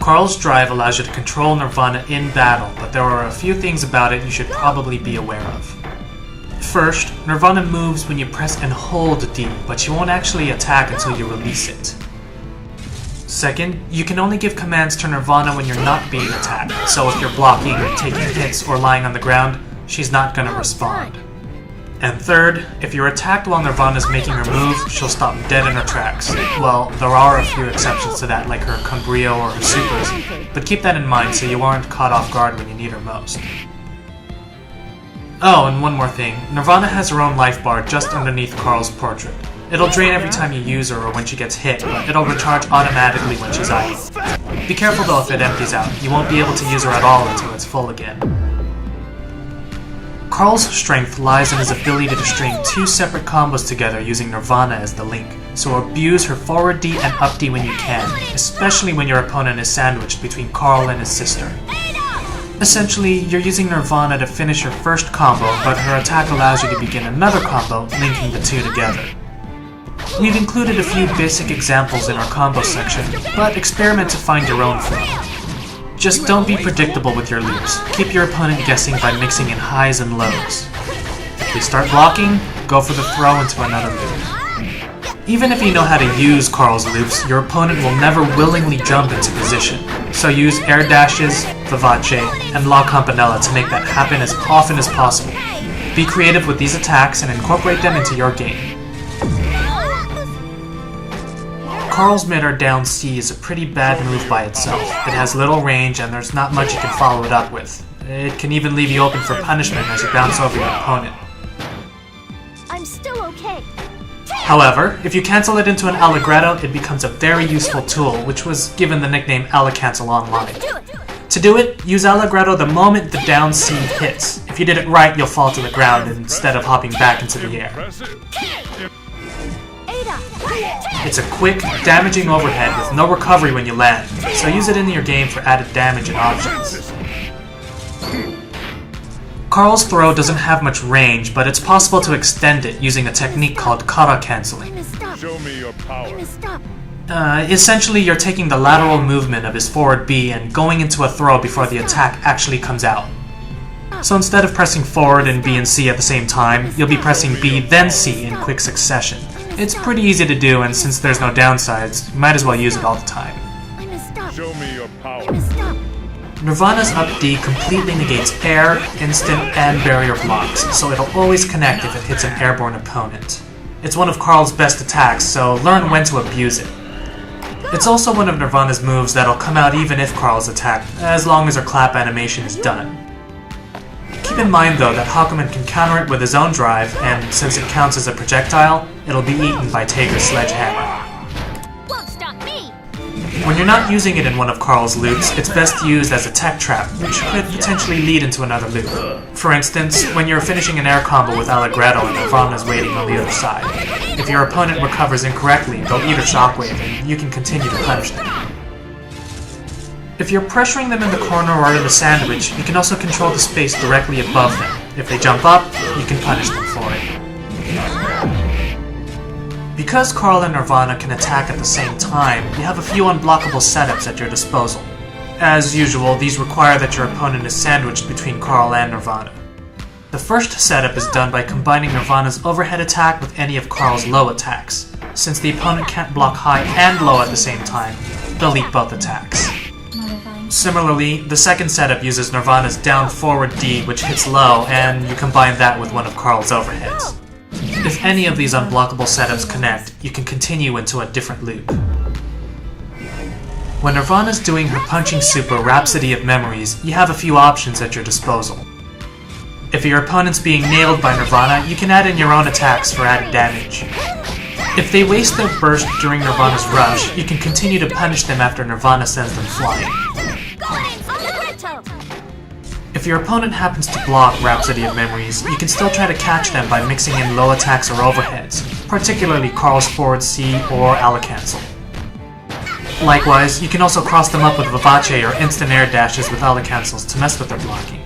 Carl's drive allows you to control Nirvana in battle, but there are a few things about it you should probably be aware of. First, Nirvana moves when you press and hold D, but she won't actually attack until you release it. Second, you can only give commands to Nirvana when you're not being attacked, so if you're blocking, taking hits, or lying on the ground, she's not gonna respond. And third, if you're attacked while Nirvana's making her move, she'll stop dead in her tracks. Well, there are a few exceptions to that, like her Cumbrio or her supers, but keep that in mind so you aren't caught off guard when you need her most. Oh, and one more thing, Nirvana has her own life bar just underneath Carl's portrait. It'll drain every time you use her or when she gets hit, but it'll recharge automatically when she's idle. Be careful though if it empties out, you won't be able to use her at all until it's full again. Carl's strength lies in his ability to string two separate combos together using Nirvana as the link, so abuse her forward D and up D when you can, especially when your opponent is sandwiched between Carl and his sister. Essentially, you're using Nirvana to finish your first combo, but her attack allows you to begin another combo, linking the two together. We've included a few basic examples in our combo section, but experiment to find your own flow. Just don't be predictable with your loops. Keep your opponent guessing by mixing in highs and lows. If they start blocking, go for the throw into another loop. Even if you know how to use Carl's loops, your opponent will never willingly jump into position, so use air dashes, vivace, and la campanella to make that happen as often as possible. Be creative with these attacks and incorporate them into your game. Carl's mid-air down C is a pretty bad move by itself. It has little range and there's not much you can follow it up with. It can even leave you open for punishment as you bounce over your opponent. I'm still okay. However, if you cancel it into an Allegretto, it becomes a very useful tool, which was given the nickname Allecancel online. To do it, use Allegretto the moment the down C hits. If you did it right, you'll fall to the ground instead of hopping back into the air. It's a quick, damaging overhead with no recovery when you land, so use it in your game for added damage and options. Carl's throw doesn't have much range, but it's possible to extend it using a technique called kara canceling. Show me your power. Essentially, you're taking the lateral movement of his forward B and going into a throw before the attack actually comes out. So instead of pressing forward and B and C at the same time, you'll be pressing B then C in quick succession. It's pretty easy to do, and since there's no downsides, you might as well use it all the time. Show me your power. Nirvana's up D completely negates air, instant, and barrier blocks, so it'll always connect if it hits an airborne opponent. It's one of Carl's best attacks, so learn when to abuse it. It's also one of Nirvana's moves that'll come out even if Carl's attacked, as long as her clap animation is done. Keep in mind though that Hakumen can counter it with his own drive, and since it counts as a projectile, it'll be eaten by Tager's sledgehammer. Won't stop me. When you're not using it in one of Carl's loops, it's best used as a tech trap, which could potentially lead into another loop. For instance, when you're finishing an air combo with Allegretto and Nirvana's waiting on the other side. If your opponent recovers incorrectly, they'll eat a shockwave and you can continue to punish them. If you're pressuring them in the corner or in the sandwich, you can also control the space directly above them. If they jump up, you can punish them for it. Because Carl and Nirvana can attack at the same time, you have a few unblockable setups at your disposal. As usual, these require that your opponent is sandwiched between Carl and Nirvana. The first setup is done by combining Nirvana's overhead attack with any of Carl's low attacks. Since the opponent can't block high and low at the same time, they'll eat both attacks. Similarly, the second setup uses Nirvana's down forward D, which hits low, and you combine that with one of Carl's overheads. If any of these unblockable setups connect, you can continue into a different loop. When Nirvana's doing her punching super Rhapsody of Memories, you have a few options at your disposal. If your opponent's being nailed by Nirvana, you can add in your own attacks for added damage. If they waste their burst during Nirvana's rush, you can continue to punish them after Nirvana sends them flying. If your opponent happens to block Rhapsody of Memories, you can still try to catch them by mixing in low attacks or overheads, particularly Carl's forward C or Allecancel. Likewise, you can also cross them up with Vivace or instant air dashes with Allecancels to mess with their blocking.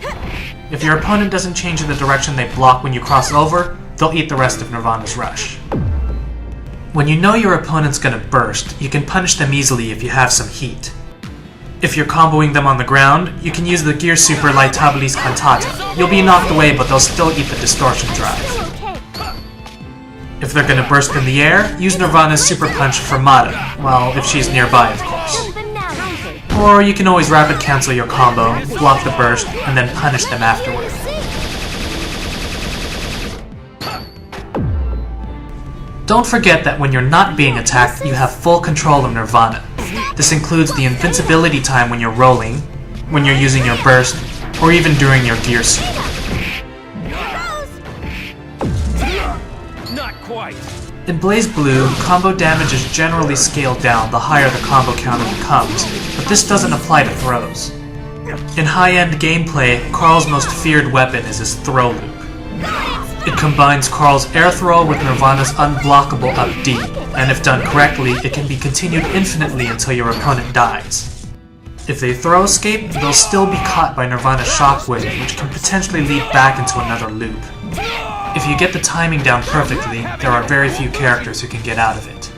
If your opponent doesn't change the direction they block when you cross over, they'll eat the rest of Nirvana's rush. When you know your opponent's gonna burst, you can punish them easily if you have some heat. If you're comboing them on the ground, you can use the Gear Super Laetabilis Cantata. You'll be knocked away, but they'll still eat the Distortion Drive. If they're gonna burst in the air, use Nirvana's Super Punch for Mata, well, if she's nearby, of course. Or you can always rapid cancel your combo, block the burst, and then punish them afterward. Don't forget that when you're not being attacked, you have full control of Nirvana. This includes the invincibility time when you're rolling, when you're using your burst, or even during your Gear Suit. Not quite. In BlazBlue, combo damage is generally scaled down the higher the combo counter becomes, but this doesn't apply to throws. In high-end gameplay, Carl's most feared weapon is his throw loop. It combines Carl's air throw with Nirvana's unblockable up D, and if done correctly, it can be continued infinitely until your opponent dies. If they throw escape, they'll still be caught by Nirvana's shockwave, which can potentially lead back into another loop. If you get the timing down perfectly, there are very few characters who can get out of it.